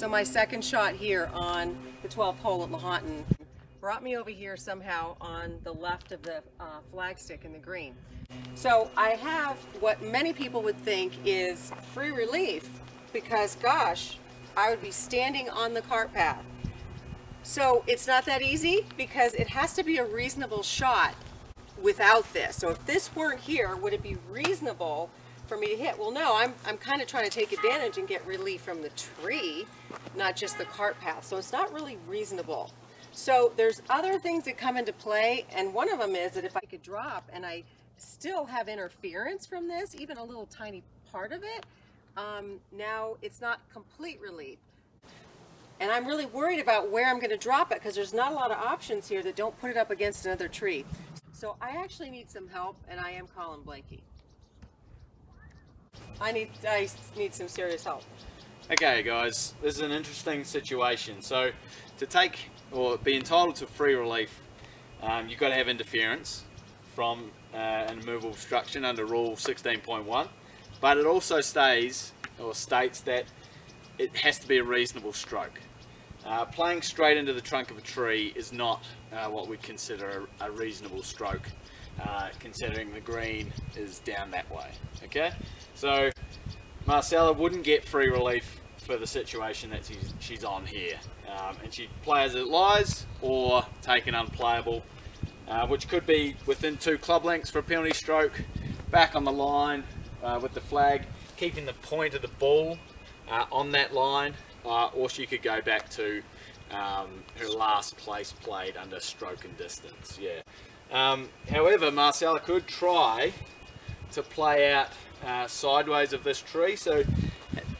So my second shot here on the 12th hole at Lahontan brought me over here somehow on the left of the flagstick in the green. So I have what many people would think is free relief because, gosh, I would be standing on the cart path. So it's not that easy because it has to be a reasonable shot without this. So if this weren't here, would it be reasonable for me to hit? Well, no, I'm kind of trying to take advantage and get relief from the tree, not just the cart path. So it's not really reasonable. So there's other things that come into play, and one of them is that if I could drop and I still have interference from this, even a little tiny part of it, now it's not complete relief. And I'm really worried about where I'm going to drop it because there's not a lot of options here that don't put it up against another tree. So I actually need some help, and I am calling Blakey. I need some serious help. Okay guys, this is an interesting situation. So to take or be entitled to free relief, you've got to have interference from an immovable obstruction under rule 16.1, but it also states that it has to be a reasonable stroke. Playing straight into the trunk of a tree is not what we consider a reasonable stroke, considering the green is down that way. Okay, so Marcella wouldn't get free relief for the situation that she's on here, and she'd play as it lies or take an unplayable, which could be within 2 club lengths for a penalty stroke, back on the line with the flag, keeping the point of the ball on that line, or she could go back to her last place played under stroke and distance. Yeah. However, Marcella could try to play out sideways of this tree. So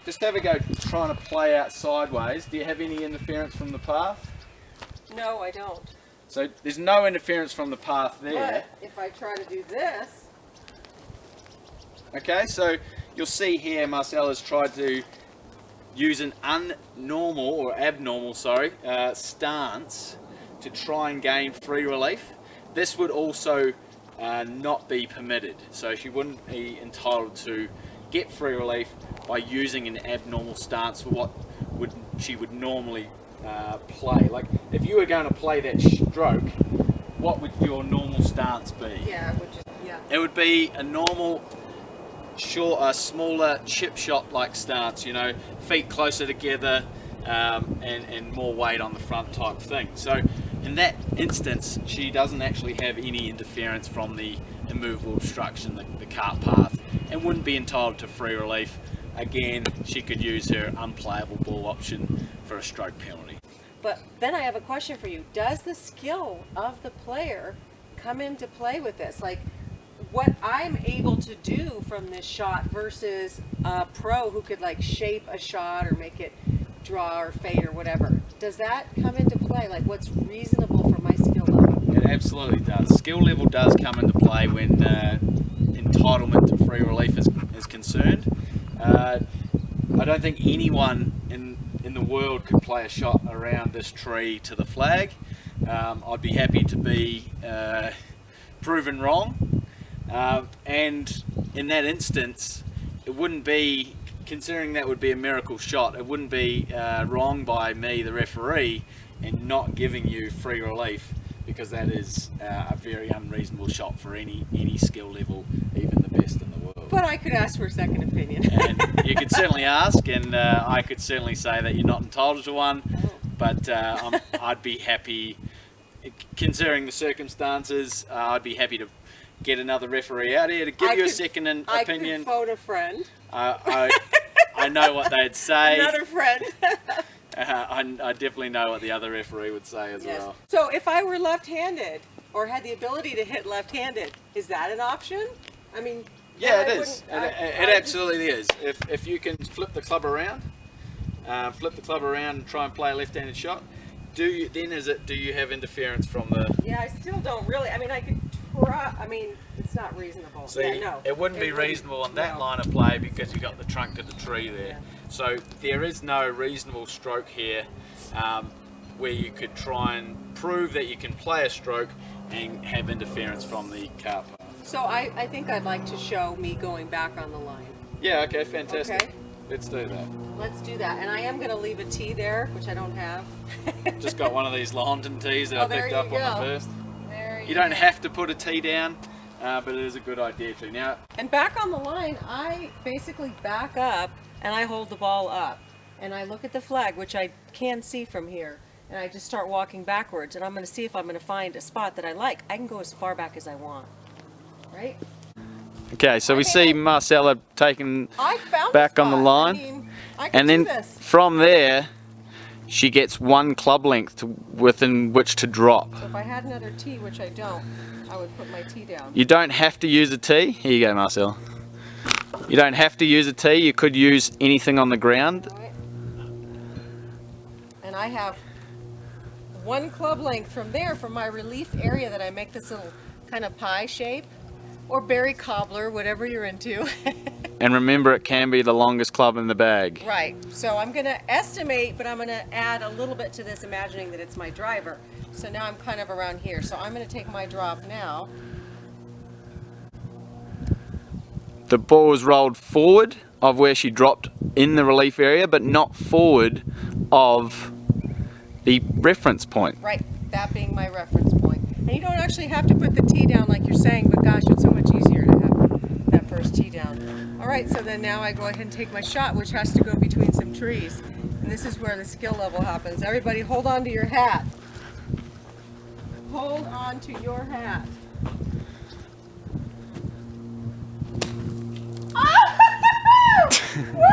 just have a go trying to play out sideways. Do you have any interference from the path? No, I don't. So there's no interference from the path there. But if I try to do this. Okay, so you'll see here Marcella's tried to use an abnormal stance to try and gain free relief. This would also not be permitted, so she wouldn't be entitled to get free relief by using an abnormal stance for what she would normally play. Like if you were going to play that stroke, what would your normal stance be? Yeah, it would be a normal smaller chip shot like stance, you know, feet closer together, and more weight on the front type thing. So in that instance, she doesn't actually have any interference from the immovable obstruction, the cart path, and wouldn't be entitled to free relief. Again, she could use her unplayable ball option for a stroke penalty. But then I have a question for you. Does the skill of the player come into play with this? Like what I'm able to do from this shot versus a pro who could like shape a shot or make it draw or fade or whatever. Does that come into play? Like what's reasonable for my skill level? It absolutely does. Skill level does come into play when entitlement to free relief is concerned. I don't think anyone in the world could play a shot around this tree to the flag. I'd be happy to be proven wrong. And in that instance, it wouldn't be, considering that would be a miracle shot, it wouldn't be wrong by me, the referee, in not giving you free relief, because that is a very unreasonable shot for any skill level, even the best in the world. But I could ask for a second opinion. And you could certainly ask, and I could certainly say that you're not entitled to one, but I'd be happy, considering the circumstances, I'd be happy to get another referee out here to give you a second opinion. I could phone a friend. I know what they'd say. Another friend. I definitely know what the other referee would say as well. So if I were left-handed or had the ability to hit left-handed, is that an option? I mean, yeah, it is. It absolutely is. If you can flip the club around, and try and play a left-handed shot, do you have interference from the? Yeah, I still don't really. I mean, I could try. I mean, it's not reasonable. See, yeah, no, it wouldn't be reasonable on that line of play because you got the trunk of the tree there. Yeah. So there is no reasonable stroke here where you could try and prove that you can play a stroke and have interference from the car path. So I think I'd like to show me going back on the line. Yeah, okay, fantastic. Okay. Let's do that. Let's do that. And I am going to leave a tee there, which I don't have. Just got one of these Lahontan tees that I picked up on the first. There You don't have to put a tee down, but it is a good idea to. Now, and back on the line, I basically back up and I hold the ball up. And I look at the flag, which I can see from here. And I just start walking backwards. And I'm going to see if I'm going to find a spot that I like. I can go as far back as I want. Right? okay, so we see Marcella taking I found back the on the spot. line. I mean, I can And then do this. from there, she gets one club length within which to drop. So if I had another tee, which I don't, I would put my tee down. You don't have to use a tee. Here you go, Marcel. You don't have to use a tee. You could use anything on the ground. All right. And I have one club length from there, from my relief area, that I make this little kind of pie shape, or berry cobbler, whatever you're into. And remember, it can be the longest club in the bag. Right, so I'm going to estimate, but I'm going to add a little bit to this, imagining that it's my driver. So now I'm kind of around here. So I'm going to take my drop now. The ball is rolled forward of where she dropped in the relief area, but not forward of the reference point. Right, that being my reference point. And you don't actually have to put the tee down like you're saying, but gosh, it's so much easier to have that first tee down. All right, so then now I go ahead and take my shot, which has to go between some trees. And this is where the skill level happens. Everybody hold on to your hat. Hold on to your hat. Woo!